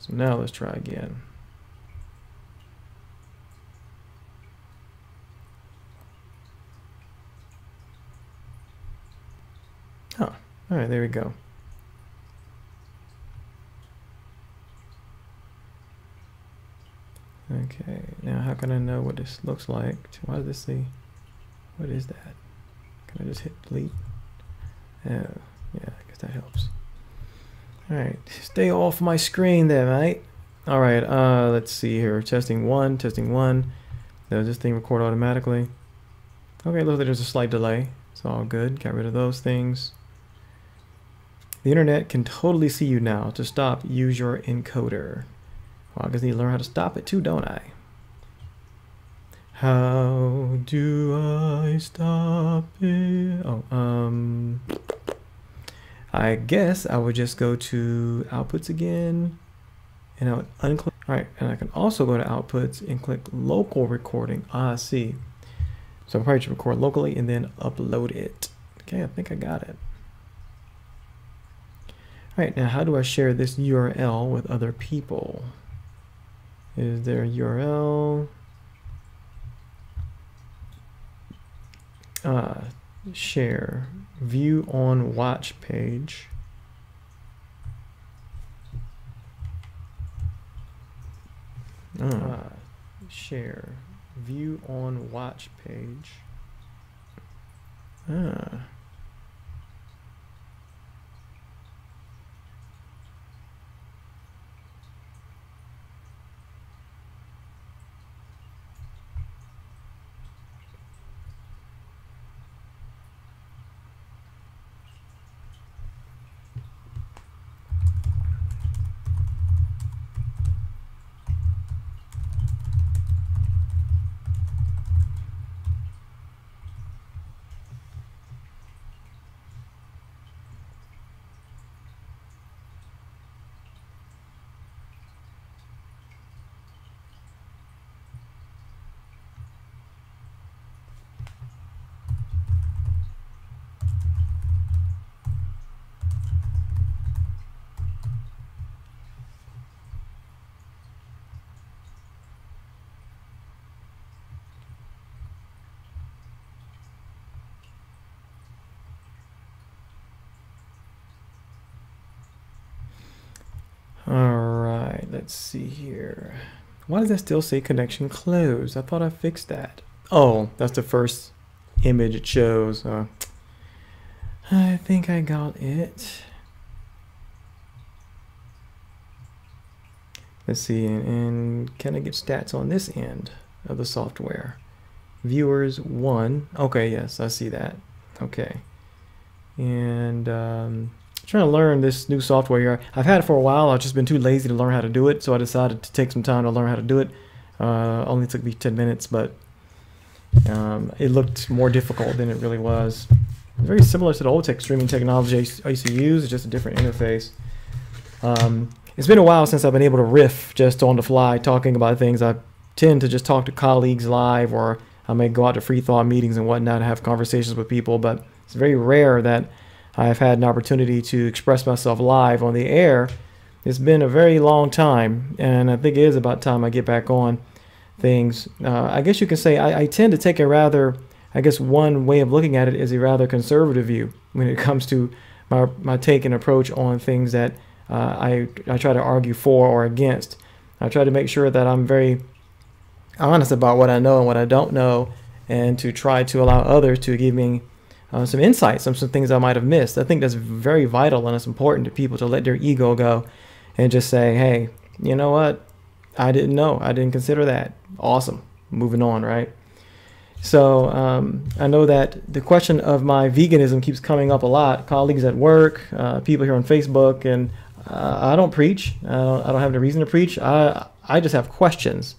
So now let's try again. Oh, all right, there we go. Okay, now how can I know what this looks like? Why does this say, what is that? Can I just hit delete? Oh, yeah, I guess that helps. All right, stay off my screen there, mate. All right, let's see here. Testing one, testing one. Does this thing record automatically? Okay, looks like there's a slight delay. It's all good. Got rid of those things. The internet can totally see you now. To stop, use your encoder. Well, I guess I need to learn how to stop it too, don't I? How do I stop it? Oh, I guess I would just go to outputs again, and I would unclick. All right, and I can also go to outputs and click local recording. Ah, I see. So I probably should record locally and then upload it. Okay, I think I got it. All right, now how do I share this URL with other people? Is there a URL? Share, view on watch page. Share, view on watch page. Alright, let's see here. Why does that still say connection closed? I thought I fixed that. Oh, that's the first image it shows. I think I got it. Let's see, and can I get stats on this end of the software? Viewers 1. Okay, yes, I see that. Okay. And trying to learn this new software here. I've had it for a while. I've just been too lazy to learn how to do it, so I decided to take some time to learn how to do it. Only took me 10 minutes, but it looked more difficult than it really was. It's very similar to the old streaming technology I used to use. It's just a different interface. It's been a while since I've been able to riff just on the fly talking about things. I tend to just talk to colleagues live, or I may go out to free thought meetings and whatnot and have conversations with people, but it's very rare that I've had an opportunity to express myself live on the air. It's been a very long time, and I think it is about time I get back on things. I guess you could say I tend to take a rather, I guess one way of looking at it is a rather conservative view when it comes to my take and approach on things that I try to argue for or against. I try to make sure that I'm very honest about what I know and what I don't know, and to try to allow others to give me some insights on some things I might have missed. I think that's very vital, and it's important to people to let their ego go and just say, hey, you know what? I didn't know. I didn't consider that. Awesome. Moving on, right? So I know that the question of my veganism keeps coming up a lot. Colleagues at work, people here on Facebook, and I don't preach. I don't have any reason to preach. I just have questions.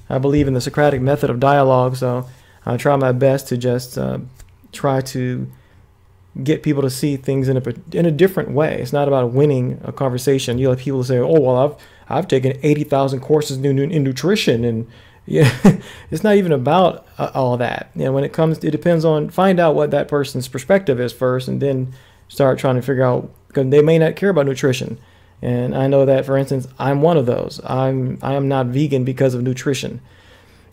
I believe in the Socratic method of dialogue, so I try my best to just try to get people to see things in a different way. It's not about winning a conversation. You have people say, "Oh, well, I've taken 80,000 courses in nutrition," and yeah, it's not even about all that. You know, when it comes, it depends on, find out what that person's perspective is first, and then start trying to figure out, because they may not care about nutrition, And I know that, for instance, I'm one of those. I am not vegan because of nutrition.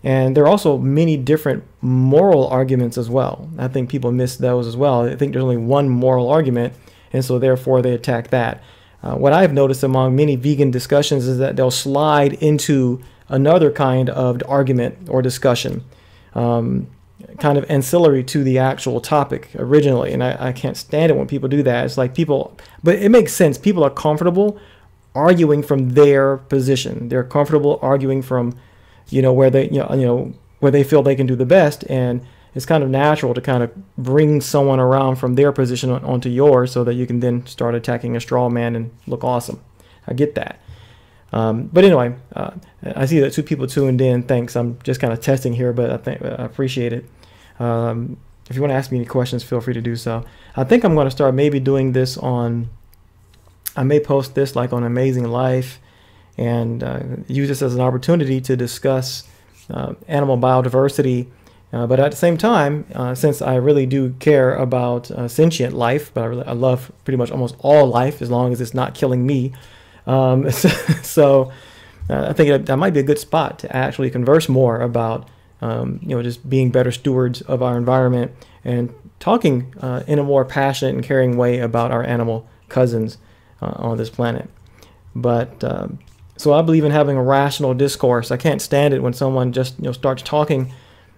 And there are also many different moral arguments as well. I think people miss those as well. I think there's only one moral argument, and so therefore they attack that. What I've noticed among many vegan discussions is that they'll slide into another kind of argument or discussion, kind of ancillary to the actual topic originally. And I can't stand it when people do that. It's like people, but it makes sense. People are comfortable arguing from their position. They're comfortable arguing from, where they, where they feel they can do the best. And it's kind of natural to kind of bring someone around from their position onto yours so that you can then start attacking a straw man and look awesome. I get that. But anyway, I see that 2 people tuned in. Thanks. I'm just kind of testing here, but I appreciate it. If you want to ask me any questions, feel free to do so. I think I'm going to start maybe doing this I may post this like on Amazing Life and use this as an opportunity to discuss animal biodiversity. But at the same time, since I really do care about sentient life, but I love pretty much almost all life as long as it's not killing me. So I think that might be a good spot to actually converse more about, just being better stewards of our environment and talking in a more passionate and caring way about our animal cousins on this planet. But so I believe in having a rational discourse. I can't stand it when someone just starts talking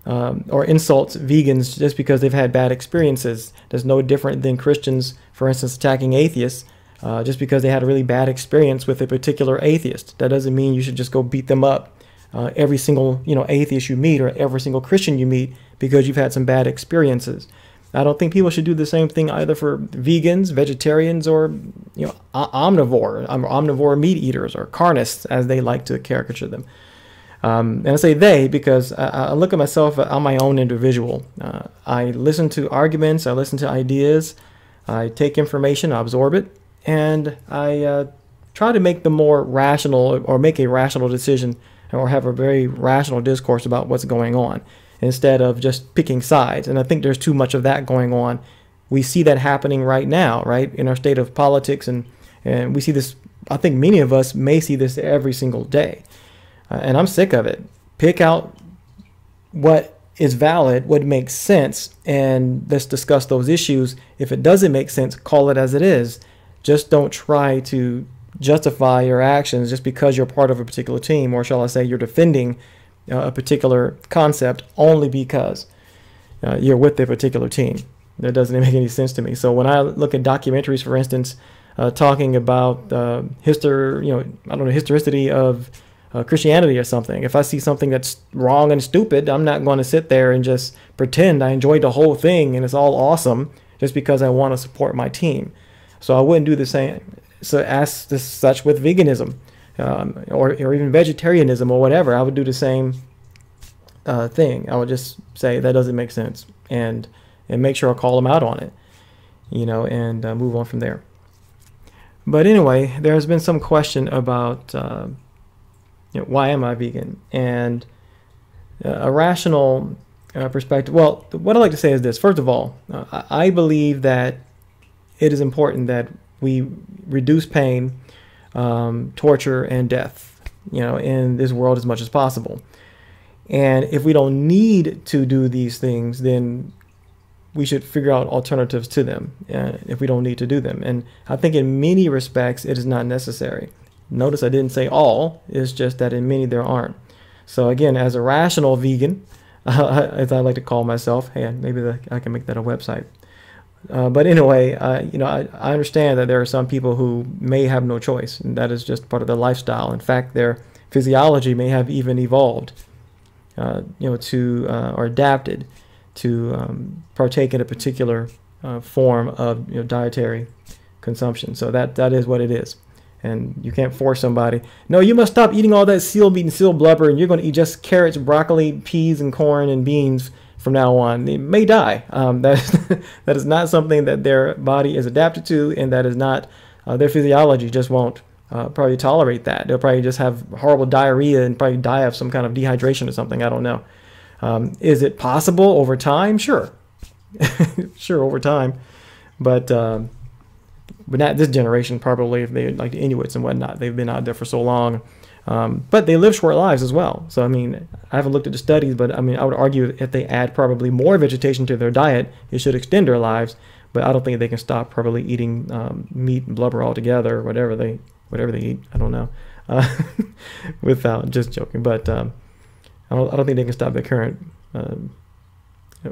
or insults vegans just because they've had bad experiences. That's no different than Christians, for instance, attacking atheists. Just because they had a really bad experience with a particular atheist. That doesn't mean you should just go beat them up. Every single atheist you meet or every single Christian you meet because you've had some bad experiences. I don't think people should do the same thing either for vegans, vegetarians, or omnivore meat eaters, or carnists, as they like to caricature them. And I say they because I look at myself, I'm my own individual. I listen to arguments, I listen to ideas, I take information, I absorb it, and I try to make the more rational, or make a rational decision, or have a very rational discourse about what's going on, instead of just picking sides. And I think there's too much of that going on. We see that happening right now, right, in our state of politics, and we see this, I think many of us may see this every single day. And I'm sick of it. Pick out what is valid, what makes sense, and let's discuss those issues. If it doesn't make sense, call it as it is. Just don't try to justify your actions just because you're part of a particular team, or shall I say you're defending a particular concept only because you're with a particular team. That doesn't make any sense to me. So when I look at documentaries, for instance, talking about historicity of Christianity or something, if I see something that's wrong and stupid, I'm not going to sit there and just pretend I enjoyed the whole thing and it's all awesome just because I want to support my team. So I wouldn't do the same. So as such with veganism, or even vegetarianism or whatever, I would do the same thing. I would just say that doesn't make sense, and make sure I call them out on it, and move on from there. But anyway, there has been some question about why am I vegan, and a rational perspective. Well, what I'd like to say is this. First of all, I believe that it is important that we reduce pain, torture, and death, in this world as much as possible. And if we don't need to do these things, then we should figure out alternatives to them if we don't need to do them. And I think in many respects, it is not necessary. Notice I didn't say all, it's just that in many there aren't. So again, as a rational vegan, as I like to call myself, hey, maybe I can make that a website. But anyway, I understand that there are some people who may have no choice, and that is just part of their lifestyle. In fact, their physiology may have even evolved, or adapted to partake in a particular form of dietary consumption. So that is what it is, and you can't force somebody. No, you must stop eating all that seal meat and seal blubber, and you're going to eat just carrots, broccoli, peas, and corn and beans from now on. They may die. That is not something that their body is adapted to, and that is not their physiology just won't probably tolerate that. They'll probably just have horrible diarrhea and probably die of some kind of dehydration or something. I don't know. Is it possible over time? Sure. Sure, over time. But but not this generation probably, if they like the Inuits and whatnot. They've been out there for so long. But they live short lives as well. So, I mean, I haven't looked at the studies, but I mean, I would argue if they add probably more vegetation to their diet, it should extend their lives. But I don't think they can stop probably eating meat and blubber altogether, or whatever they eat. I don't know. Without, just joking. But I don't think they can stop their current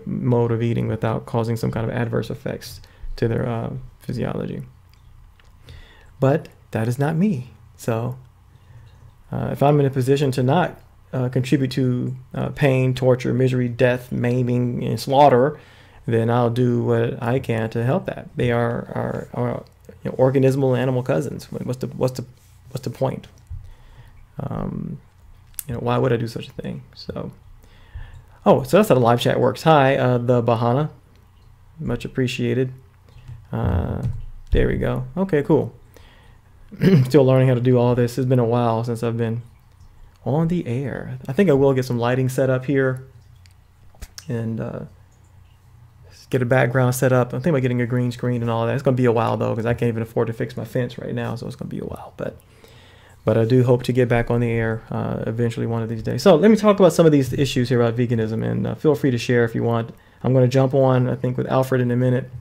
mode of eating without causing some kind of adverse effects to their physiology. But that is not me. So if I'm in a position to not contribute to pain, torture, misery, death, maiming, and slaughter, then I'll do what I can to help that. They are our organismal animal cousins. What's the point? Why would I do such a thing? So, so that's how the live chat works. Hi, the Bahana, much appreciated. There we go. Okay, cool. Still learning how to do all this. It's been a while since I've been on the air. I think I will get some lighting set up here and get a background set up. I'm thinking about getting a green screen and all that. It's going to be a while though, because I can't even afford to fix my fence right now, so it's going to be a while. But I do hope to get back on the air eventually one of these days. So let me talk about some of these issues here about veganism, and feel free to share if you want. I'm going to jump on, I think, with Alfred in a minute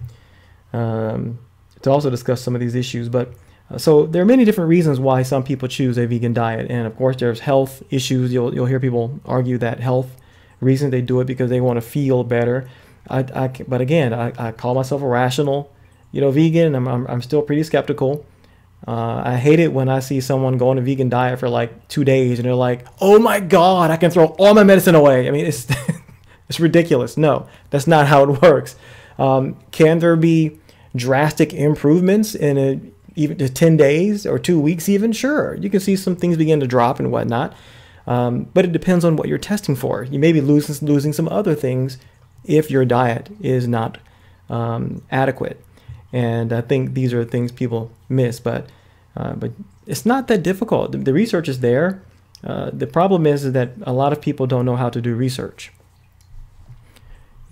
to also discuss some of these issues. But so there are many different reasons why some people choose a vegan diet. And of course, there's health issues. You'll hear people argue that health reasons they do it because they want to feel better. But again, I call myself a rational, vegan. I'm still pretty skeptical. I hate it when I see someone go on a vegan diet for like 2 days and they're like, oh my God, I can throw all my medicine away. I mean, it's it's ridiculous. No, that's not how it works. Can there be drastic improvements in even 10 days or 2 weeks even? Sure, you can see some things begin to drop and whatnot. But it depends on what you're testing for. You may be losing some other things if your diet is not adequate. And I think these are things people miss, but it's not that difficult. The research is there. The problem is that a lot of people don't know how to do research.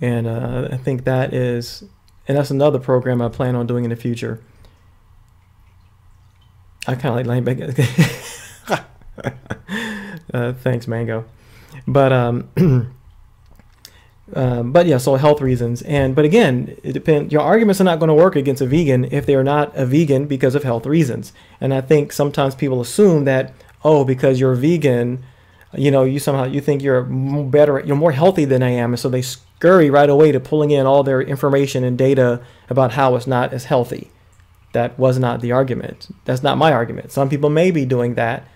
And I think that's another program I plan on doing in the future. I kind of like laying back. Thanks, Mango. But yeah, so health reasons. But again, it depends. Your arguments are not going to work against a vegan if they are not a vegan because of health reasons. And I think sometimes people assume that, because you're a vegan, you think you're better, you're more healthy than I am. And so they scurry right away to pulling in all their information and data about how it's not as healthy. That was not the argument. That's not my argument. Some people may be doing that,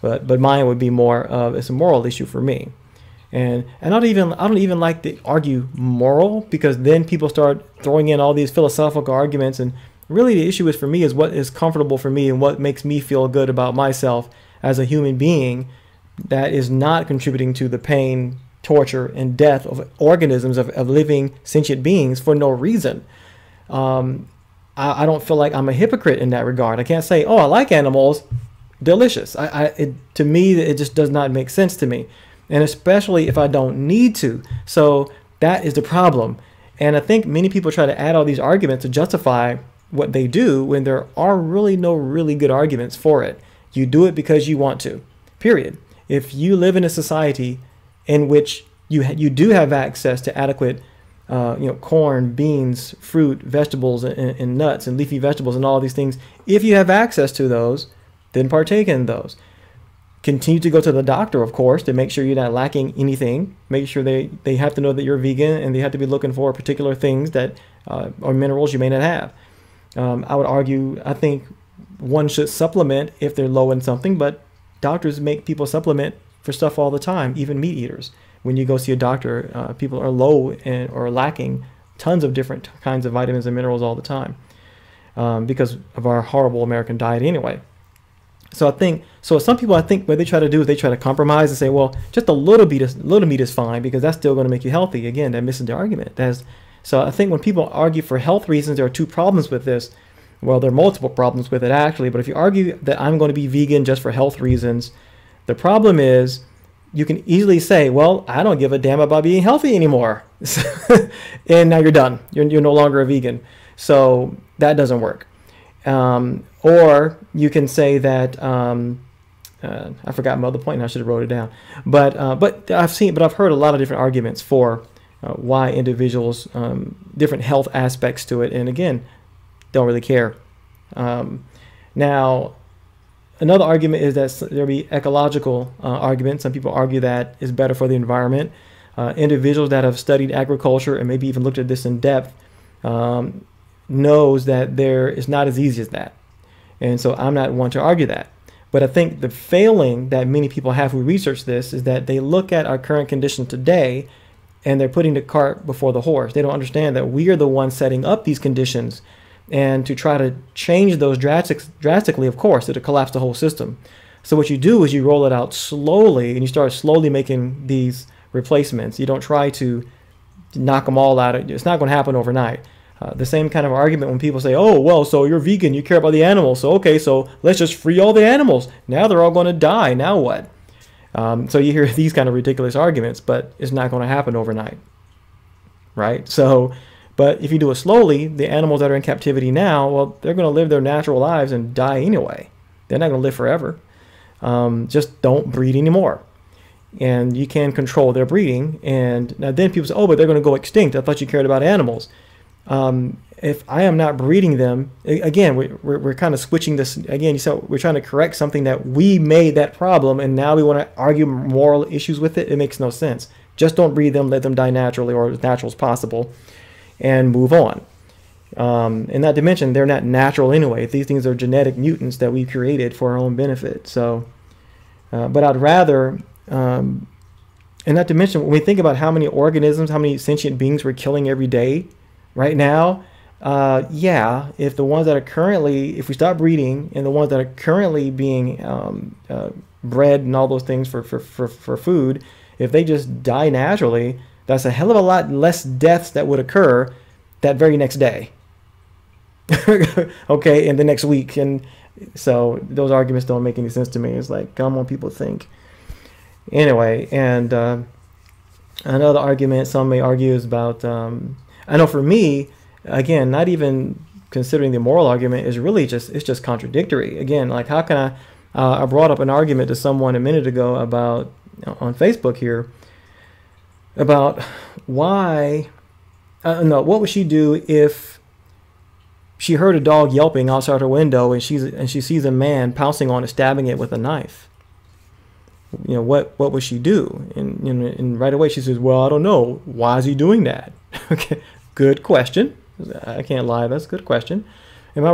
but mine would be more of, it's a moral issue for me. And I don't even like to argue moral, because then people start throwing in all these philosophical arguments. And really the issue is, for me, is what is comfortable for me and what makes me feel good about myself as a human being that is not contributing to the pain, torture, and death of organisms, of living sentient beings for no reason. I don't feel like I'm a hypocrite in that regard. I can't say, I like animals, delicious. To me, it just does not make sense to me. And especially if I don't need to. So that is the problem. And I think many people try to add all these arguments to justify what they do when there are really no really good arguments for it. You do it because you want to, period. If you live in a society in which you do have access to adequate corn, beans, fruit, vegetables, and nuts, and leafy vegetables, and all these things, if you have access to those, then partake in those. Continue to go to the doctor, of course, to make sure you're not lacking anything. Make sure they have to know that you're vegan, and they have to be looking for particular things that or minerals you may not have. I would argue, I think one should supplement if they're low in something, but doctors make people supplement for stuff all the time, even meat eaters. When you go see a doctor, people are low or lacking tons of different kinds of vitamins and minerals all the time because of our horrible American diet anyway. So some people, I think what they try to do is they try to compromise and say, well, just a little meat is fine because that's still going to make you healthy. Again, that misses the argument. So I think when people argue for health reasons, there are two problems with this. Well, there are multiple problems with it actually, but if you argue that I'm going to be vegan just for health reasons, the problem is you can easily say, well, I don't give a damn about being healthy anymore. And now you're done. You're no longer a vegan. So that doesn't work. Or you can say that I forgot my other point, and I should have wrote it down. But I've heard a lot of different arguments for why individuals, different health aspects to it, and again, don't really care. Now, another argument is that there'll be ecological arguments. Some people argue that it's better for the environment. Individuals that have studied agriculture and maybe even looked at this in depth knows that it's not as easy as that. And so I'm not one to argue that. But I think the failing that many people have who research this is that they look at our current condition today and they're putting the cart before the horse. They don't understand that we are the ones setting up these conditions, and to try to change those drastically, of course, it'll collapse the whole system. So what you do is you roll it out slowly, and you start slowly making these replacements. You don't try to knock them all out. It's not going to happen overnight. The same kind of argument when people say, oh, well, so you're vegan, you care about the animals. So, okay, so let's just free all the animals. Now they're all going to die. Now what? So you hear these kind of ridiculous arguments, but it's not going to happen overnight, right? So, but if you do it slowly, the animals that are in captivity now, well, they're going to live their natural lives and die anyway. They're not going to live forever. Just don't breed anymore. And you can control their breeding. And now then people say, oh, but they're going to go extinct. I thought you cared about animals. If I am not breeding them, again, we're kind of switching this. Again, so we're trying to correct something that we made that problem, and now we want to argue moral issues with it. It makes no sense. Just don't breed them, let them die naturally or as natural as possible, and move on. And not to mention, they're not natural anyway. These things are genetic mutants that we created for our own benefit. So, but I'd rather, and not to mention, when we think about how many organisms, how many sentient beings we're killing every day, right now, yeah, if the ones that are currently, if we stop breeding and the ones that are currently being bred and all those things for food, if they just die naturally, that's a hell of a lot less deaths that would occur that very next day. Okay, in the next week. And so those arguments don't make any sense to me. It's like, come on, people, think. Anyway, and another argument some may argue is about, I know for me, again, not even considering the moral argument, is really it's just contradictory. Again, like how can I brought up an argument to someone a minute ago about, on Facebook here, about why, no, what would she do if she heard a dog yelping outside her window and she sees a man pouncing on it, stabbing it with a knife? You know, what would she do? And right away she says, well, I don't know. Why is he doing that? Okay, good question. I can't lie. That's a good question. And my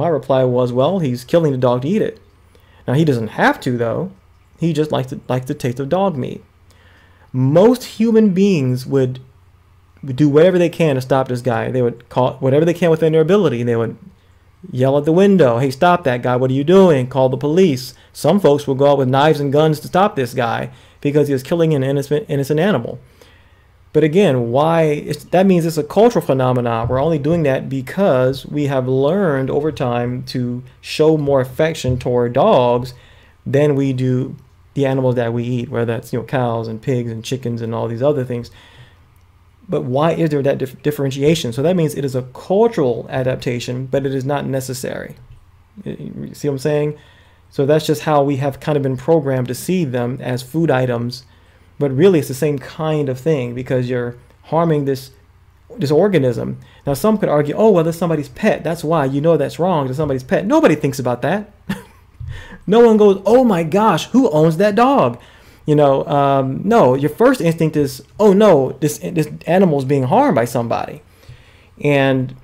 reply was, well, he's killing the dog to eat it. Now, he doesn't have to, though. He just likes the taste of dog meat. Most human beings would do whatever they can to stop this guy. They would call whatever they can within their ability. They would yell at the window, hey, stop that guy. What are you doing? Call the police. Some folks will go out with knives and guns to stop this guy because he was killing an innocent animal. But again, that means it's a cultural phenomenon. We're only doing that because we have learned over time to show more affection toward dogs than we do the animals that we eat, whether that's cows and pigs and chickens and all these other things. But why is there that differentiation? So that means it is a cultural adaptation, but it is not necessary. You see what I'm saying? So that's just how we have kind of been programmed to see them as food items. But really, it's the same kind of thing because you're harming this organism. Now, some could argue, oh, well, that's somebody's pet. That's why that's wrong. That's somebody's pet. Nobody thinks about that. No one goes, oh my gosh, who owns that dog? No, your first instinct is, oh no, this animal's being harmed by somebody. And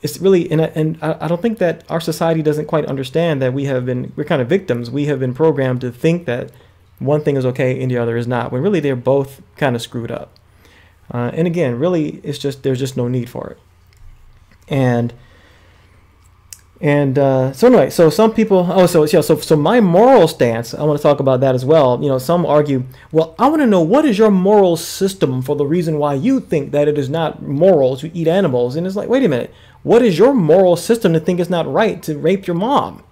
it's really, and I don't think that our society doesn't quite understand that we're kind of victims. We have been programmed to think that one thing is okay and the other is not, when really they're both kind of screwed up. And again, really, there's just no need for it. So anyway, so some people, so my moral stance, I want to talk about that as well. Some argue, well, I want to know, what is your moral system for the reason why you think that it is not moral to eat animals? And it's like, wait a minute, what is your moral system to think it's not right to rape your mom?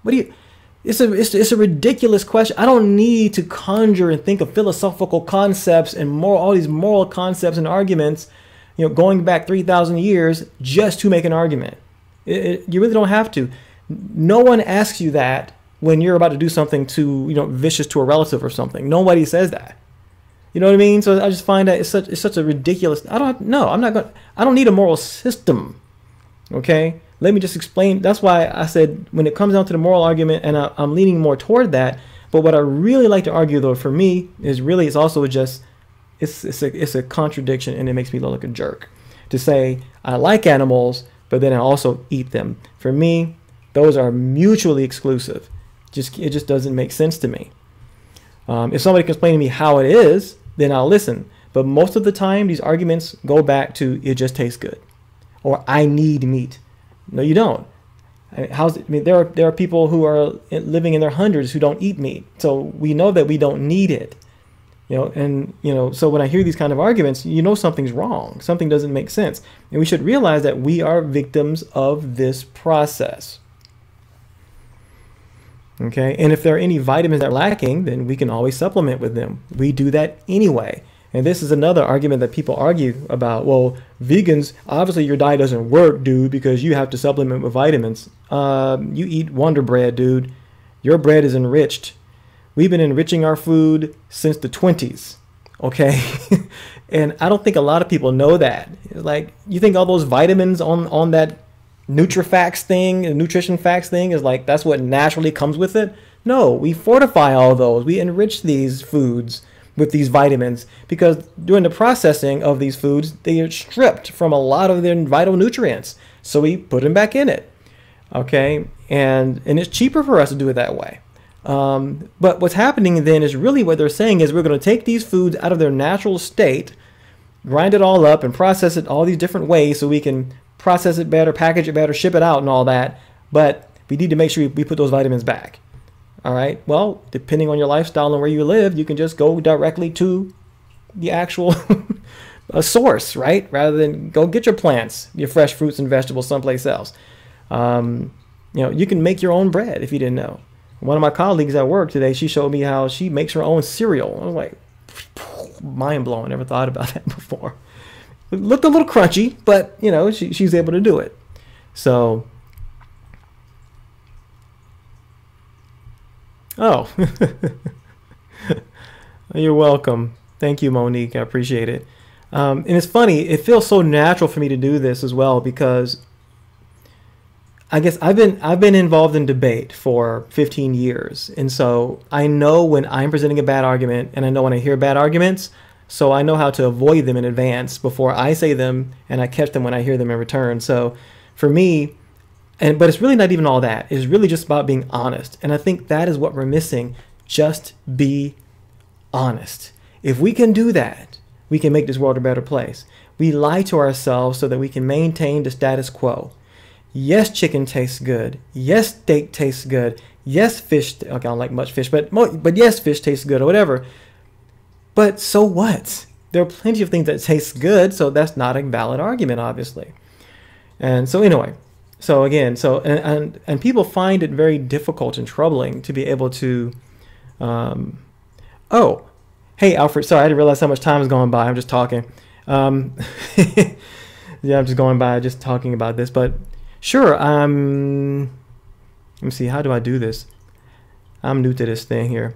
It's a ridiculous question. I don't need to conjure and think of philosophical concepts and all these moral concepts and arguments, going back 3,000 years just to make an argument. You really don't have to. No one asks you that when you're about to do something to, vicious to a relative or something. Nobody says that. You know what I mean? So I just find that it's such a ridiculous. I don't need a moral system. Okay? Let me just explain. That's why I said when it comes down to the moral argument, and I'm leaning more toward that. But what I really like to argue, though, for me is really it's also just it's a contradiction, and it makes me look like a jerk to say I like animals, but then I also eat them. For me, those are mutually exclusive. It just doesn't make sense to me. If somebody can explain to me how it is, then I'll listen. But most of the time, these arguments go back to it just tastes good, or I need meat. No, you don't. There are people who are living in their hundreds who don't eat meat, so we know that we don't need it. So when I hear these kind of arguments, something's wrong. Something doesn't make sense, and we should realize that we are victims of this process. Okay, and if there are any vitamins that are lacking, then we can always supplement with them. We do that anyway. And this is another argument that people argue about. Well, vegans, obviously your diet doesn't work, dude, because you have to supplement with vitamins. You eat Wonder Bread, dude. Your bread is enriched. We've been enriching our food since the 20s. Okay, and I don't think a lot of people know that. Like, you think all those vitamins on that NutriFacts thing, nutrition facts thing is like that's what naturally comes with it? No, we fortify all those. We enrich these foods with these vitamins because during the processing of these foods, they are stripped from a lot of their vital nutrients. So we put them back in it. Okay, and it's cheaper for us to do it that way. But what's happening then is really what they're saying is we're going to take these foods out of their natural state, grind it all up and process it all these different ways so we can process it better, package it better, ship it out and all that. But we need to make sure we put those vitamins back. All right. Well, depending on your lifestyle and where you live, you can just go directly to the actual source, right? Rather than go get your plants, your fresh fruits and vegetables someplace else. You can make your own bread if you didn't know. One of my colleagues at work today, she showed me how she makes her own cereal. I was like, mind blowing. Never thought about that before. It looked a little crunchy, but she's able to do it. So, oh, you're welcome. Thank you, Monique. I appreciate it. And it's funny. It feels so natural for me to do this as well because I guess I've been involved in debate for 15 years, and so I know when I'm presenting a bad argument, and I know when I hear bad arguments. So I know how to avoid them in advance before I say them, and I catch them when I hear them in return. So for me, but it's really not even all that. It's really just about being honest. And I think that is what we're missing. Just be honest. If we can do that, we can make this world a better place. We lie to ourselves so that we can maintain the status quo. Yes, chicken tastes good. Yes, steak tastes good. Yes, fish. Okay, I don't like much fish, but yes, fish tastes good or whatever. But so what? There are plenty of things that taste good, so that's not a valid argument, obviously. And so anyway, so again, and people find it very difficult and troubling to be able to. Oh, hey Alfred, sorry, I didn't realize how much time is going by. I'm just talking. Yeah, I'm just going by, just talking about this. But sure, let me see. How do I do this? I'm new to this thing here.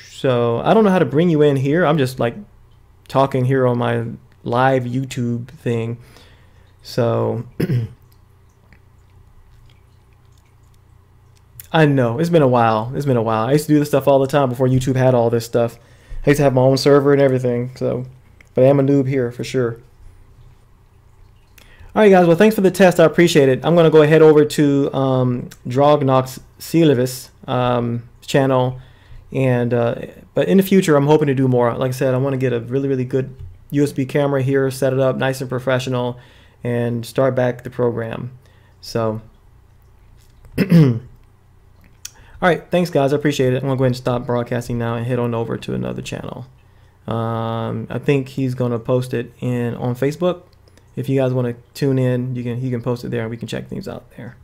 So I don't know how to bring you in here. I'm just like talking here on my live YouTube thing. So I know it's been a while. It's been a while. I used to do this stuff all the time before YouTube had all this stuff. I used to have my own server and everything. So, but I am a noob here for sure. All right, guys. Well, thanks for the test. I appreciate it. I'm going to go ahead over to Drognox Silvis channel. And but in the future, I'm hoping to do more. Like I said, I want to get a really, really good USB camera here, set it up nice and professional, and start back the program. So, all right, thanks, guys. I appreciate it. I'm going to go ahead and stop broadcasting now and head on over to another channel. I think he's going to post it on Facebook. If you guys want to tune in, you can post it there, and we can check things out there.